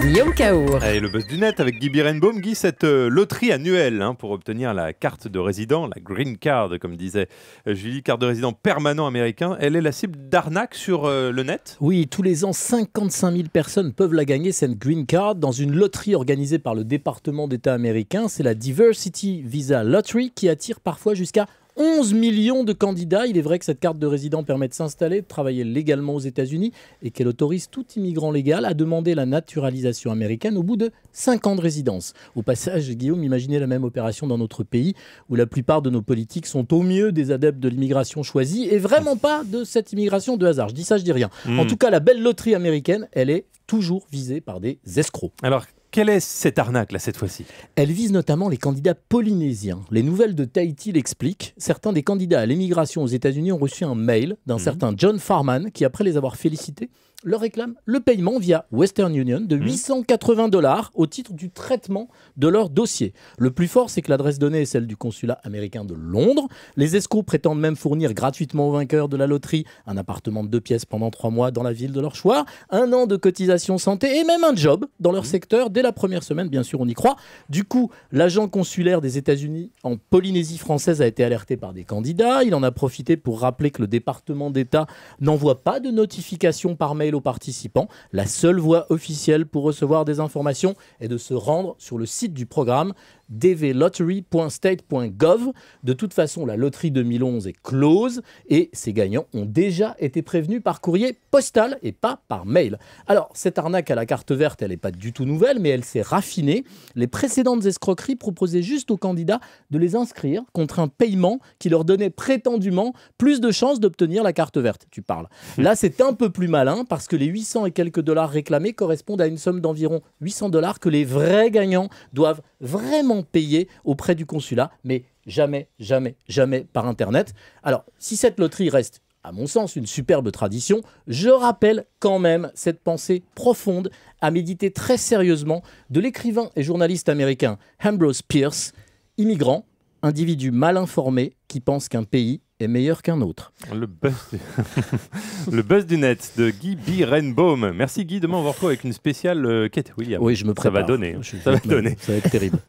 Guillaume Caour. Allez, le buzz du net avec Guy Birenbaum. Guy, cette loterie annuelle pour obtenir la carte de résident, la green card, comme disait Julie, carte de résident permanent américain, elle est la cible d'arnaques sur le net? Oui, tous les ans, 55 000 personnes peuvent la gagner, cette green card, dans une loterie organisée par le département d'État américain. C'est la Diversity Visa Lottery qui attire parfois jusqu'à 11 millions de candidats. Il est vrai que cette carte de résident permet de s'installer, de travailler légalement aux États-Unis et qu'elle autorise tout immigrant légal à demander la naturalisation américaine au bout de 5 ans de résidence. Au passage, Guillaume, imaginez la même opération dans notre pays où la plupart de nos politiques sont au mieux des adeptes de l'immigration choisie et vraiment pas de cette immigration de hasard. Je dis ça, je dis rien. En tout cas, la belle loterie américaine, elle est toujours visée par des escrocs. Alors, quelle est cette arnaque là cette fois-ci? Elle vise notamment les candidats polynésiens. Les nouvelles de Tahiti l'expliquent. Certains des candidats à l'émigration aux États-Unis ont reçu un mail d'un certain John Farman qui, après les avoir félicités, leur réclame le paiement via Western Union de 880 $ au titre du traitement de leur dossier. Le plus fort, c'est que l'adresse donnée est celle du consulat américain de Londres. Les escrocs prétendent même fournir gratuitement aux vainqueurs de la loterie un appartement de 2 pièces pendant 3 mois dans la ville de leur choix, 1 an de cotisation santé et même un job dans leur secteur dès la première semaine. Bien sûr, on y croit. Du coup, l'agent consulaire des États-Unis en Polynésie française a été alerté par des candidats. Il en a profité pour rappeler que le département d'État n'envoie pas de notification par mail aux participants. La seule voie officielle pour recevoir des informations est de se rendre sur le site du programme dvlottery.state.gov. De toute façon, la loterie 2011 est close et ses gagnants ont déjà été prévenus par courrier postal et pas par mail. Alors, cette arnaque à la carte verte, elle n'est pas du tout nouvelle, mais elle s'est raffinée. Les précédentes escroqueries proposaient juste aux candidats de les inscrire contre un paiement qui leur donnait prétendument plus de chances d'obtenir la carte verte. Tu parles. Là, c'est un peu plus malin parce que les 800 et quelques dollars réclamés correspondent à une somme d'environ 800 $ que les vrais gagnants doivent vraiment payer auprès du consulat, mais jamais, jamais, jamais par Internet. Alors, si cette loterie reste, à mon sens, une superbe tradition, je rappelle quand même cette pensée profonde à méditer très sérieusement de l'écrivain et journaliste américain Ambrose Pierce, immigrant, individu mal informé qui pense qu'un pays est meilleur qu'un autre. Le buzz du net de Guy Birenbaum. Merci Guy, demain on va retrouver avec une spéciale Kate Williams. Oui, je me prépare. Ça va donner. Ça va donner. Ça va être terrible.